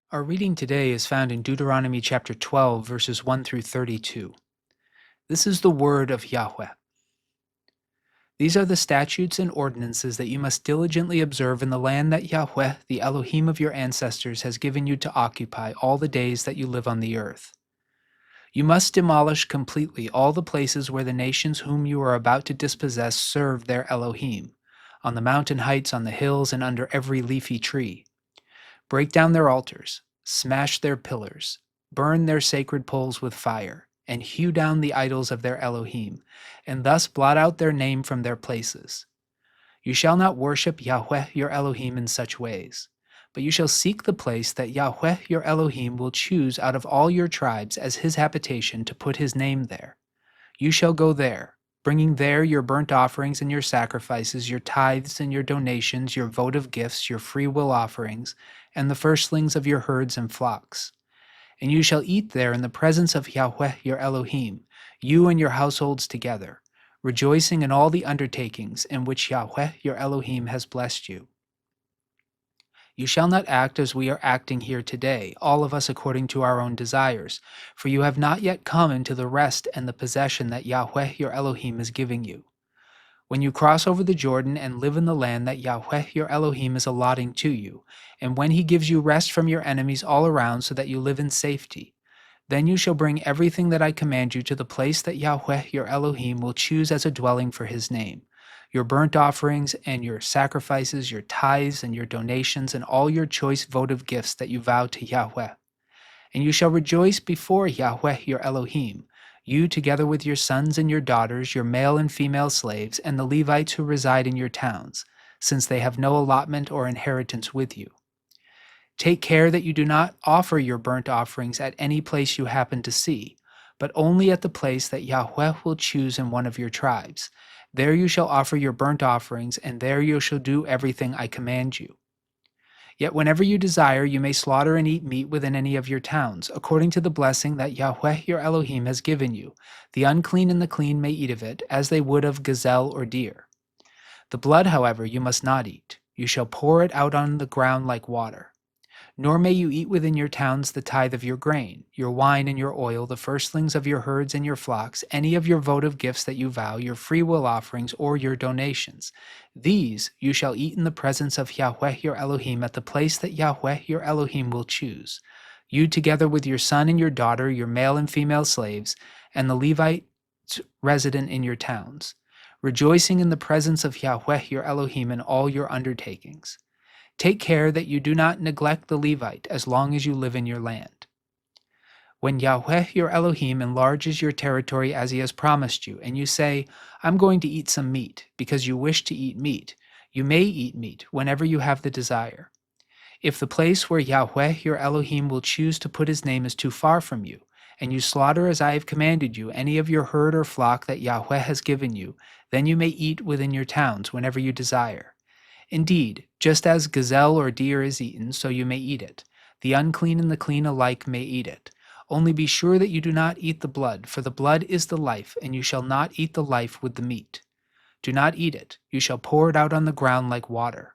Our reading today is found in Deuteronomy chapter 12, verses 1 through 32. This is the word of Yahweh. These are the statutes and ordinances that you must diligently observe in the land that Yahweh, the Elohim of your ancestors, has given you to occupy all the days that you live on the earth. You must demolish completely all the places where the nations whom you are about to dispossess serve their Elohim, on the mountain heights, on the hills, and under every leafy tree. Break down their altars, smash their pillars, burn their sacred poles with fire, and hew down the idols of their Elohim, and thus blot out their name from their places. You shall not worship Yahweh your Elohim in such ways, but you shall seek the place that Yahweh your Elohim will choose out of all your tribes as his habitation to put his name there. You shall go there, bringing there your burnt offerings and your sacrifices, your tithes and your donations, your votive gifts, your freewill offerings, and the firstlings of your herds and flocks. And you shall eat there in the presence of Yahweh your Elohim, you and your households together, rejoicing in all the undertakings in which Yahweh your Elohim has blessed you. You shall not act as we are acting here today, all of us according to our own desires, for you have not yet come into the rest and the possession that Yahweh your Elohim is giving you. When you cross over the Jordan and live in the land that Yahweh your Elohim is allotting to you, and when he gives you rest from your enemies all around so that you live in safety, then you shall bring everything that I command you to the place that Yahweh your Elohim will choose as a dwelling for his name. Your burnt offerings and your sacrifices, your tithes and your donations, and all your choice votive gifts that you vow to Yahweh. And you shall rejoice before Yahweh your Elohim, you together with your sons and your daughters, your male and female slaves, and the Levites who reside in your towns, since they have no allotment or inheritance with you. Take care that you do not offer your burnt offerings at any place you happen to see, but only at the place that Yahweh will choose in one of your tribes. There you shall offer your burnt offerings, and there you shall do everything I command you. Yet whenever you desire, you may slaughter and eat meat within any of your towns, according to the blessing that Yahweh your Elohim has given you. The unclean and the clean may eat of it, as they would of gazelle or deer. The blood, however, you must not eat. You shall pour it out on the ground like water. Nor may you eat within your towns the tithe of your grain, your wine and your oil, the firstlings of your herds and your flocks, any of your votive gifts that you vow, your freewill offerings, or your donations. These you shall eat in the presence of Yahweh your Elohim at the place that Yahweh your Elohim will choose. You together with your son and your daughter, your male and female slaves, and the Levites resident in your towns, rejoicing in the presence of Yahweh your Elohim in all your undertakings. Take care that you do not neglect the Levite as long as you live in your land. When Yahweh your Elohim enlarges your territory as he has promised you, and you say, I'm going to eat some meat, because you wish to eat meat, you may eat meat whenever you have the desire. If the place where Yahweh your Elohim will choose to put his name is too far from you, and you slaughter as I have commanded you any of your herd or flock that Yahweh has given you, then you may eat within your towns whenever you desire. Indeed, just as gazelle or deer is eaten, so you may eat it. The unclean and the clean alike may eat it. Only be sure that you do not eat the blood, for the blood is the life, and you shall not eat the life with the meat. Do not eat it, you shall pour it out on the ground like water.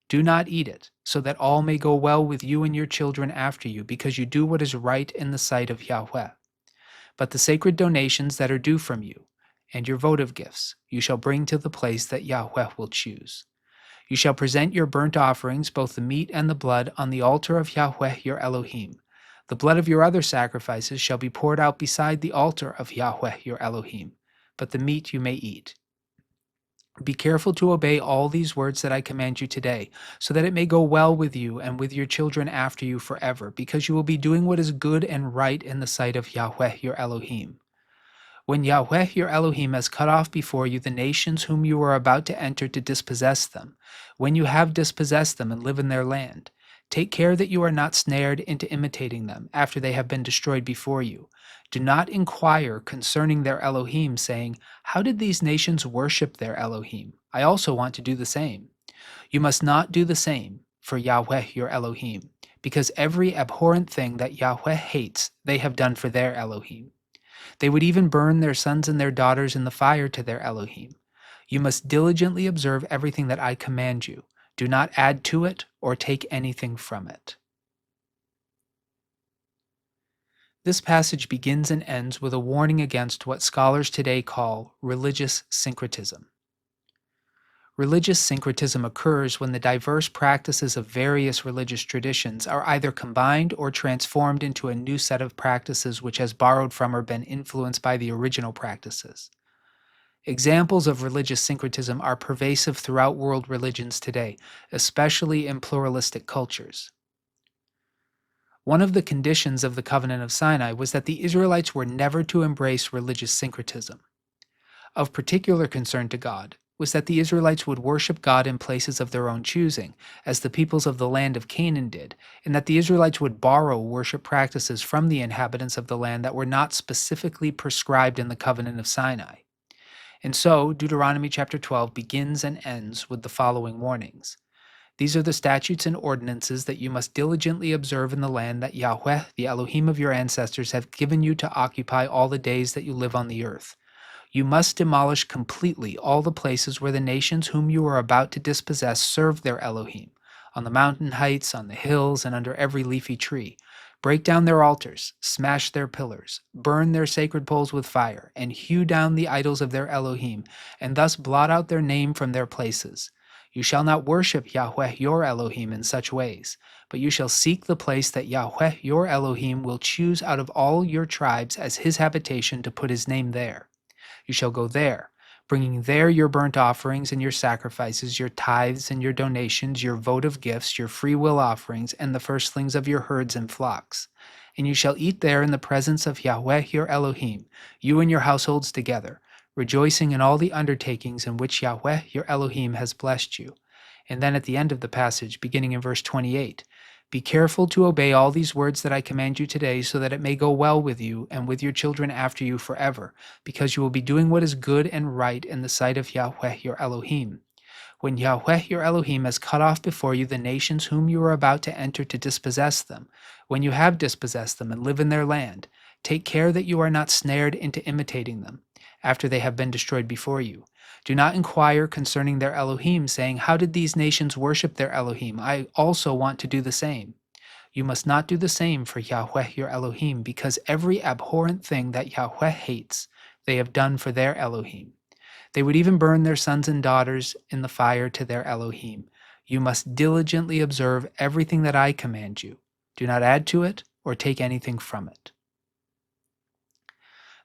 Do not eat it, so that all may go well with you and your children after you, because you do what is right in the sight of Yahweh. But the sacred donations that are due from you, and your votive gifts, you shall bring to the place that Yahweh will choose. You shall present your burnt offerings, both the meat and the blood, on the altar of Yahweh your Elohim. The blood of your other sacrifices shall be poured out beside the altar of Yahweh your Elohim, but the meat you may eat. Be careful to obey all these words that I command you today, so that it may go well with you and with your children after you forever, because you will be doing what is good and right in the sight of Yahweh your Elohim. When Yahweh your Elohim has cut off before you the nations whom you are about to enter to dispossess them, when you have dispossessed them and live in their land, take care that you are not snared into imitating them after they have been destroyed before you. Do not inquire concerning their Elohim, saying, how did these nations worship their Elohim? I also want to do the same. You must not do the same for Yahweh your Elohim, because every abhorrent thing that Yahweh hates they have done for their Elohim. They would even burn their sons and their daughters in the fire to their Elohim. You must diligently observe everything that I command you. Do not add to it or take anything from it. This passage begins and ends with a warning against what scholars today call religious syncretism. Religious syncretism occurs when the diverse practices of various religious traditions are either combined or transformed into a new set of practices which has borrowed from or been influenced by the original practices. Examples of religious syncretism are pervasive throughout world religions today, especially in pluralistic cultures. One of the conditions of the Covenant of Sinai was that the Israelites were never to embrace religious syncretism. Of particular concern to God was that the Israelites would worship God in places of their own choosing, as the peoples of the land of Canaan did, and that the Israelites would borrow worship practices from the inhabitants of the land that were not specifically prescribed in the Covenant of Sinai. And so, Deuteronomy chapter 12 begins and ends with the following warnings. These are the statutes and ordinances that you must diligently observe in the land that Yahweh, the Elohim of your ancestors, have given you to occupy all the days that you live on the earth. You must demolish completely all the places where the nations whom you are about to dispossess serve their Elohim, on the mountain heights, on the hills, and under every leafy tree. Break down their altars, smash their pillars, burn their sacred poles with fire, and hew down the idols of their Elohim, and thus blot out their name from their places. You shall not worship Yahweh your Elohim in such ways, but you shall seek the place that Yahweh your Elohim will choose out of all your tribes as his habitation to put his name there. You shall go there, bringing there your burnt offerings and your sacrifices, your tithes and your donations, your votive gifts, your freewill offerings, and the firstlings of your herds and flocks. And you shall eat there in the presence of Yahweh your Elohim, you and your households together, rejoicing in all the undertakings in which Yahweh your Elohim has blessed you. And then at the end of the passage, beginning in verse 28, be careful to obey all these words that I command you today, so that it may go well with you and with your children after you forever, because you will be doing what is good and right in the sight of Yahweh your Elohim. When Yahweh your Elohim has cut off before you the nations whom you are about to enter to dispossess them, when you have dispossessed them and live in their land, take care that you are not snared into imitating them, after they have been destroyed before you. Do not inquire concerning their Elohim, saying, how did these nations worship their Elohim? I also want to do the same. You must not do the same for Yahweh your Elohim, because every abhorrent thing that Yahweh hates, they have done for their Elohim. They would even burn their sons and daughters in the fire to their Elohim. You must diligently observe everything that I command you. Do not add to it or take anything from it.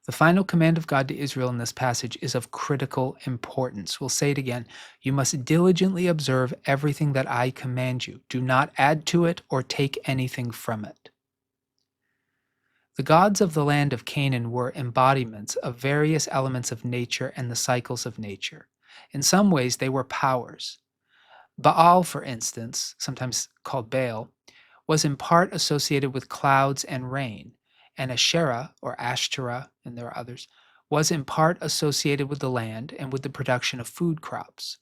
The final command of God to Israel in this passage is of critical importance. We'll say it again. You must diligently observe everything that I command you. Do not add to it or take anything from it. The gods of the land of Canaan were embodiments of various elements of nature and the cycles of nature. In some ways, they were powers. Baal, for instance, sometimes called Baal, was in part associated with clouds and rain, and Asherah, or Ashtoreth, and there are others, was in part associated with the land and with the production of food crops.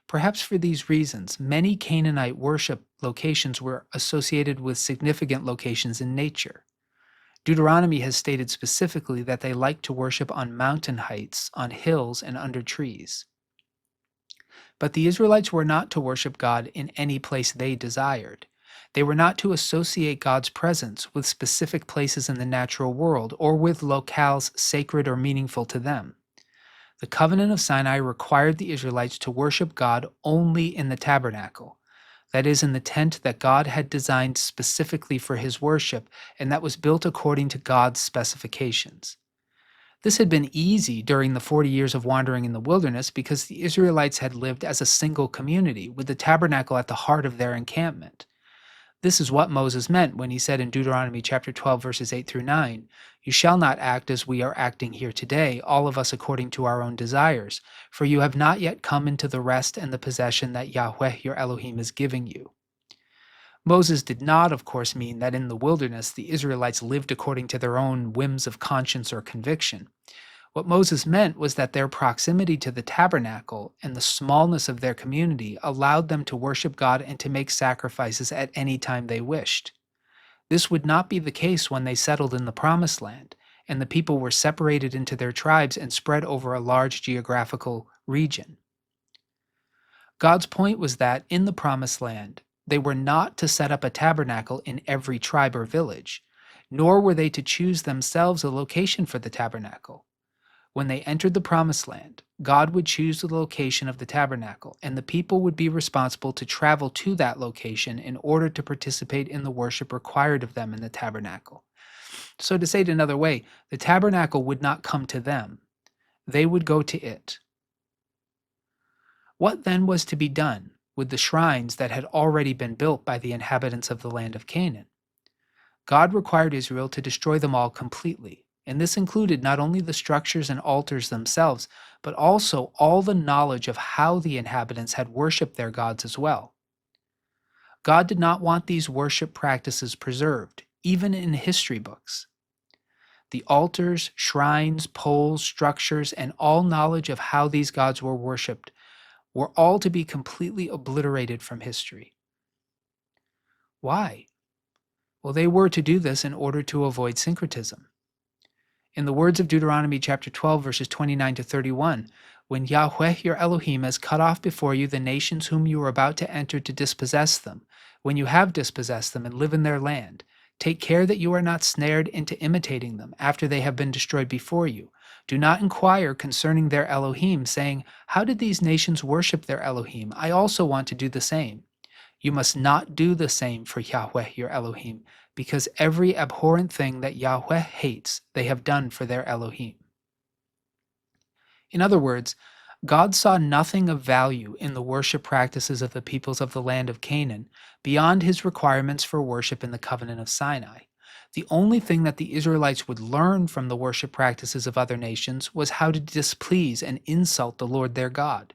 Perhaps for these reasons, many Canaanite worship locations were associated with significant locations in nature. Deuteronomy has stated specifically that they like to worship on mountain heights, on hills, and under trees. But the Israelites were not to worship God in any place they desired. They were not to associate God's presence with specific places in the natural world or with locales sacred or meaningful to them. The Covenant of Sinai required the Israelites to worship God only in the tabernacle, that is, in the tent that God had designed specifically for his worship and that was built according to God's specifications. This had been easy during the 40 years of wandering in the wilderness because the Israelites had lived as a single community with the tabernacle at the heart of their encampment. This is what Moses meant when he said in Deuteronomy chapter 12, verses 8 through 9, you shall not act as we are acting here today, all of us according to our own desires, for you have not yet come into the rest and the possession that Yahweh your Elohim is giving you. Moses did not, of course, mean that in the wilderness the Israelites lived according to their own whims of conscience or conviction. What Moses meant was that their proximity to the tabernacle and the smallness of their community allowed them to worship God and to make sacrifices at any time they wished. This would not be the case when they settled in the Promised Land, and the people were separated into their tribes and spread over a large geographical region. God's point was that in the Promised Land, they were not to set up a tabernacle in every tribe or village. nor were they to choose themselves a location for the tabernacle. When they entered the Promised Land, God would choose the location of the tabernacle, and the people would be responsible to travel to that location in order to participate in the worship required of them in the tabernacle. So, to say it another way, the tabernacle would not come to them, they would go to it. What then was to be done with the shrines that had already been built by the inhabitants of the land of Canaan? God required Israel to destroy them all completely, and this included not only the structures and altars themselves, but also all the knowledge of how the inhabitants had worshipped their gods as well. God did not want these worship practices preserved, even in history books. The altars, shrines, poles, structures, and all knowledge of how these gods were worshipped were all to be completely obliterated from history. Why? Well, they were to do this in order to avoid syncretism. In the words of Deuteronomy chapter 12, verses 29 to 31, when Yahweh your Elohim has cut off before you the nations whom you are about to enter to dispossess them, when you have dispossessed them and live in their land, take care that you are not snared into imitating them after they have been destroyed before you. Do not inquire concerning their Elohim, saying, how did these nations worship their Elohim? I also want to do the same. You must not do the same for Yahweh your Elohim, because every abhorrent thing that Yahweh hates, they have done for their Elohim. In other words, God saw nothing of value in the worship practices of the peoples of the land of Canaan beyond his requirements for worship in the Covenant of Sinai. The only thing that the Israelites would learn from the worship practices of other nations was how to displease and insult the Lord their God.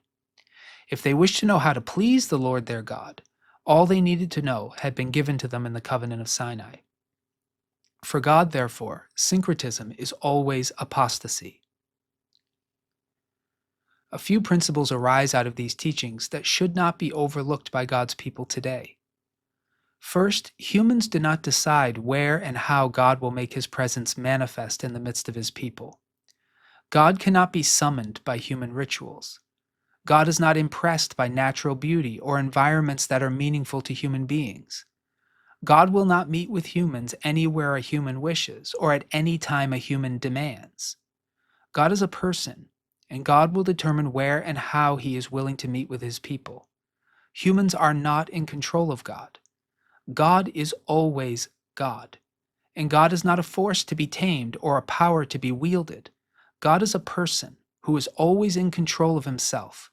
If they wished to know how to please the Lord their God, all they needed to know had been given to them in the Covenant of Sinai. For God, therefore, syncretism is always apostasy. A few principles arise out of these teachings that should not be overlooked by God's people today. First, humans do not decide where and how God will make his presence manifest in the midst of his people. God cannot be summoned by human rituals. God is not impressed by natural beauty or environments that are meaningful to human beings. God will not meet with humans anywhere a human wishes or at any time a human demands. God is a person, and God will determine where and how he is willing to meet with his people. Humans are not in control of God. God is always God, and God is not a force to be tamed or a power to be wielded. God is a person who is always in control of himself.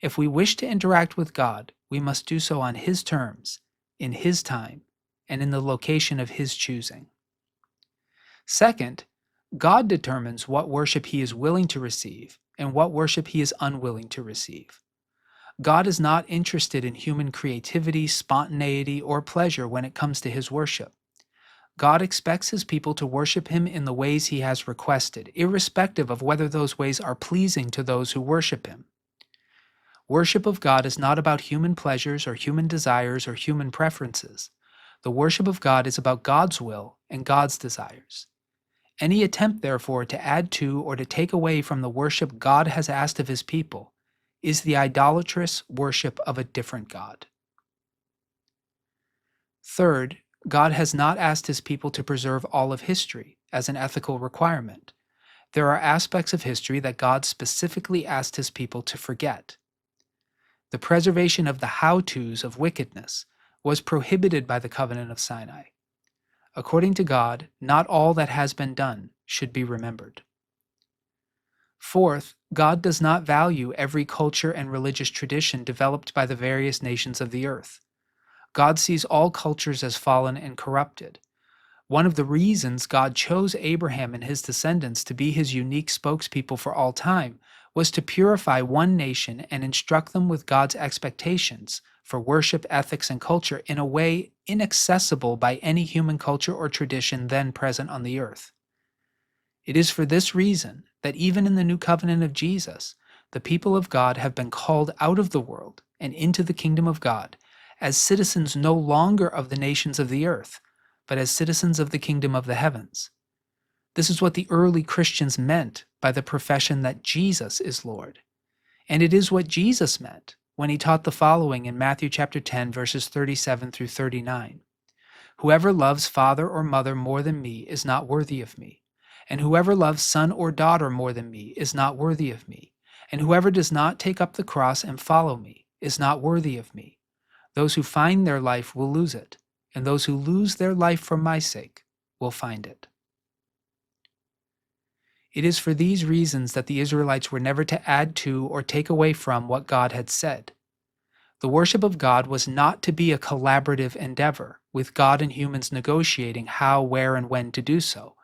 If we wish to interact with God, we must do so on his terms, in his time, and in the location of his choosing. Second, God determines what worship he is willing to receive and what worship he is unwilling to receive. God is not interested in human creativity, spontaneity, or pleasure when it comes to his worship. God expects his people to worship him in the ways he has requested, irrespective of whether those ways are pleasing to those who worship him. Worship of God is not about human pleasures or human desires or human preferences. The worship of God is about God's will and God's desires. Any attempt, therefore, to add to or to take away from the worship God has asked of his people is the idolatrous worship of a different God. Third, God has not asked his people to preserve all of history as an ethical requirement. There are aspects of history that God specifically asked his people to forget. The preservation of the how-tos of wickedness was prohibited by the Covenant of Sinai. According to God, not all that has been done should be remembered. Fourth, God does not value every culture and religious tradition developed by the various nations of the earth. God sees all cultures as fallen and corrupted. One of the reasons God chose Abraham and his descendants to be his unique spokespeople for all time was to purify one nation and instruct them with God's expectations for worship, ethics, and culture in a way inaccessible by any human culture or tradition then present on the earth. It is for this reason that even in the new covenant of Jesus, the people of God have been called out of the world and into the kingdom of God as citizens no longer of the nations of the earth, but as citizens of the kingdom of the heavens. This is what the early Christians meant by the profession that Jesus is Lord. And it is what Jesus meant when he taught the following in Matthew chapter 10, verses 37 through 39. Whoever loves father or mother more than me is not worthy of me. And whoever loves son or daughter more than me is not worthy of me. And whoever does not take up the cross and follow me is not worthy of me. Those who find their life will lose it, and those who lose their life for my sake will find it. It is for these reasons that the Israelites were never to add to or take away from what God had said. The worship of God was not to be a collaborative endeavor, with God and humans negotiating how, where, and when to do so.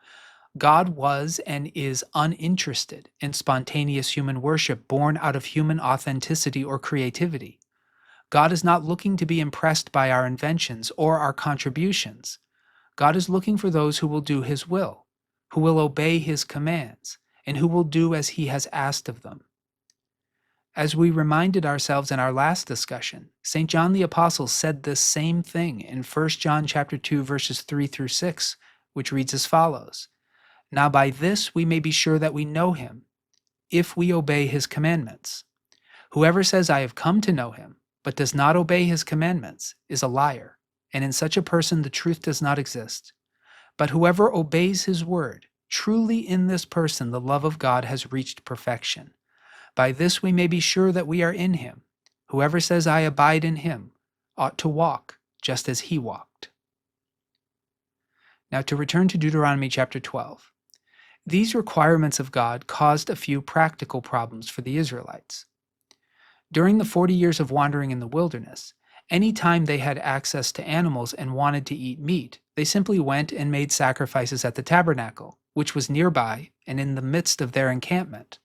God was and is uninterested in spontaneous human worship born out of human authenticity or creativity. God is not looking to be impressed by our inventions or our contributions. God is looking for those who will do His will, who will obey His commands, and who will do as He has asked of them. As we reminded ourselves in our last discussion, St. John the Apostle said this same thing in 1 John chapter 2, verses 3 through 6, which reads as follows: "Now by this we may be sure that we know Him, if we obey His commandments. Whoever says, 'I have come to know Him,' but does not obey His commandments, is a liar, and in such a person the truth does not exist. But whoever obeys His word, truly in this person the love of God has reached perfection. By this we may be sure that we are in Him. Whoever says, 'I abide in Him,' ought to walk just as He walked." Now to return to Deuteronomy chapter 12. These requirements of God caused a few practical problems for the Israelites. During the 40 years of wandering in the wilderness, any time they had access to animals and wanted to eat meat, they simply went and made sacrifices at the tabernacle, which was nearby and in the midst of their encampment.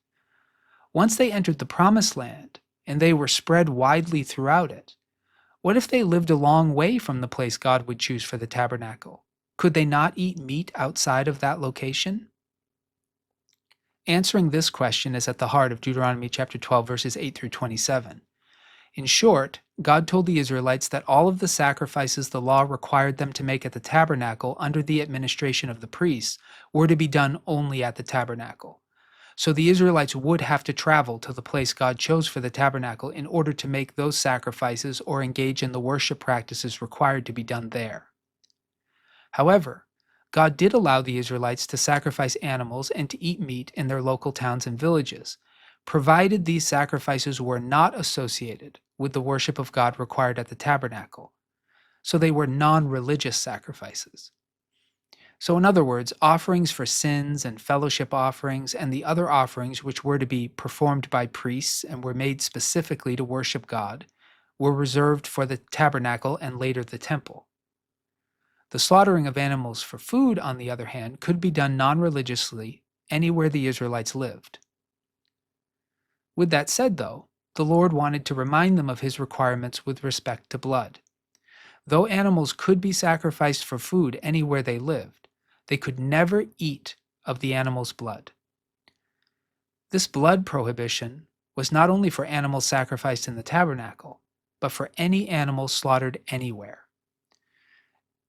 Once they entered the Promised Land, and they were spread widely throughout it, what if they lived a long way from the place God would choose for the tabernacle? Could they not eat meat outside of that location? Answering this question is at the heart of Deuteronomy chapter 12, verses 8 through 27. In short, God told the Israelites that all of the sacrifices the law required them to make at the tabernacle under the administration of the priests were to be done only at the tabernacle. So the Israelites would have to travel to the place God chose for the tabernacle in order to make those sacrifices or engage in the worship practices required to be done there. However, God did allow the Israelites to sacrifice animals and to eat meat in their local towns and villages, provided these sacrifices were not associated with the worship of God required at the tabernacle. So they were non-religious sacrifices. So in other words, offerings for sins and fellowship offerings and the other offerings which were to be performed by priests and were made specifically to worship God were reserved for the tabernacle and later the temple. The slaughtering of animals for food, on the other hand, could be done non-religiously anywhere the Israelites lived. With that said, though, the Lord wanted to remind them of His requirements with respect to blood. Though animals could be sacrificed for food anywhere they lived, they could never eat of the animal's blood. This blood prohibition was not only for animals sacrificed in the tabernacle, but for any animal slaughtered anywhere.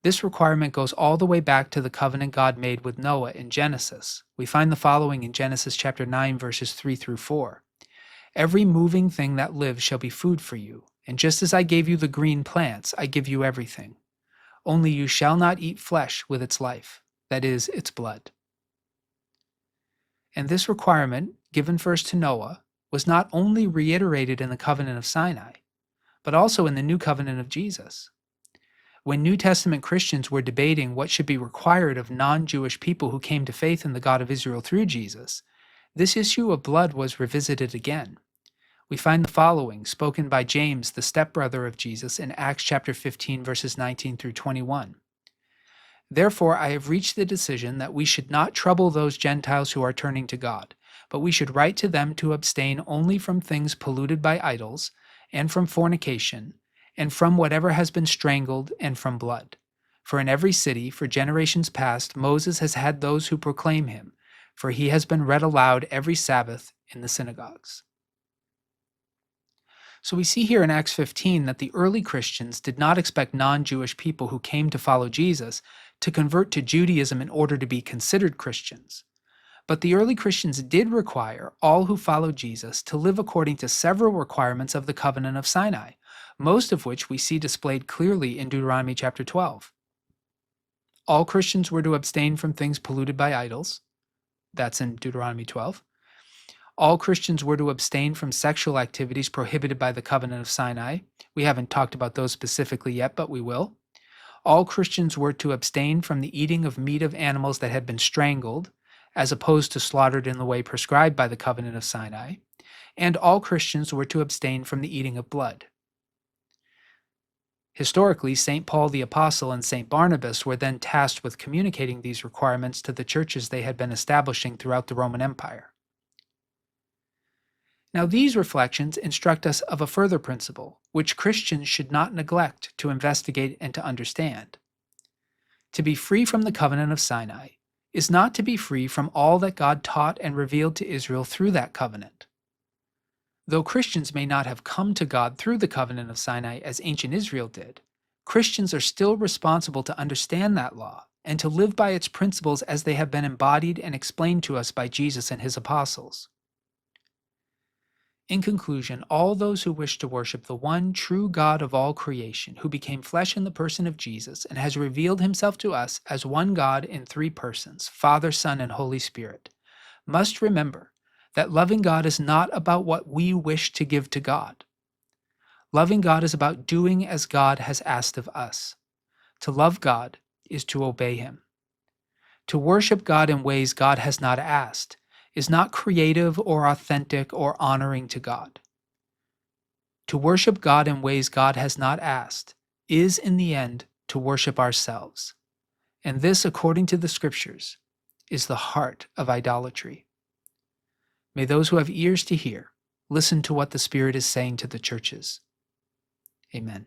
This requirement goes all the way back to the covenant God made with Noah in Genesis. We find the following in Genesis chapter 9, verses 3 through 4. "Every moving thing that lives shall be food for you, and just as I gave you the green plants, I give you everything. Only you shall not eat flesh with its life, that is, its blood." And this requirement, given first to Noah, was not only reiterated in the Covenant of Sinai, but also in the New Covenant of Jesus. When New Testament Christians were debating what should be required of non-Jewish people who came to faith in the God of Israel through Jesus, this issue of blood was revisited again. We find the following, spoken by James, the stepbrother of Jesus, in Acts chapter 15, verses 19 through 21. "Therefore I have reached the decision that we should not trouble those Gentiles who are turning to God, but we should write to them to abstain only from things polluted by idols, and from fornication, and from whatever has been strangled, and from blood. For in every city, for generations past, Moses has had those who proclaim him, for he has been read aloud every Sabbath in the synagogues." So we see here in Acts 15 that the early Christians did not expect non-Jewish people who came to follow Jesus to convert to Judaism in order to be considered Christians. But the early Christians did require all who followed Jesus to live according to several requirements of the Covenant of Sinai, most of which we see displayed clearly in Deuteronomy chapter 12. All Christians were to abstain from things polluted by idols. That's in Deuteronomy 12. All Christians were to abstain from sexual activities prohibited by the Covenant of Sinai. We haven't talked about those specifically yet, but we will. All Christians were to abstain from the eating of meat of animals that had been strangled, as opposed to slaughtered in the way prescribed by the Covenant of Sinai. And all Christians were to abstain from the eating of blood. Historically, St. Paul the Apostle and St. Barnabas were then tasked with communicating these requirements to the churches they had been establishing throughout the Roman Empire. Now, these reflections instruct us of a further principle, which Christians should not neglect to investigate and to understand. To be free from the Covenant of Sinai is not to be free from all that God taught and revealed to Israel through that covenant. Though Christians may not have come to God through the Covenant of Sinai as ancient Israel did, Christians are still responsible to understand that law and to live by its principles as they have been embodied and explained to us by Jesus and his apostles. In conclusion, all those who wish to worship the one true God of all creation, who became flesh in the person of Jesus and has revealed himself to us as one God in three persons, Father, Son, and Holy Spirit, must remember that loving God is not about what we wish to give to God. Loving God is about doing as God has asked of us. To love God is to obey him. To worship God in ways God has not asked is not creative or authentic or honoring to God. To worship God in ways God has not asked is, in the end, to worship ourselves. And this, according to the Scriptures, is the heart of idolatry. May those who have ears to hear listen to what the Spirit is saying to the churches. Amen.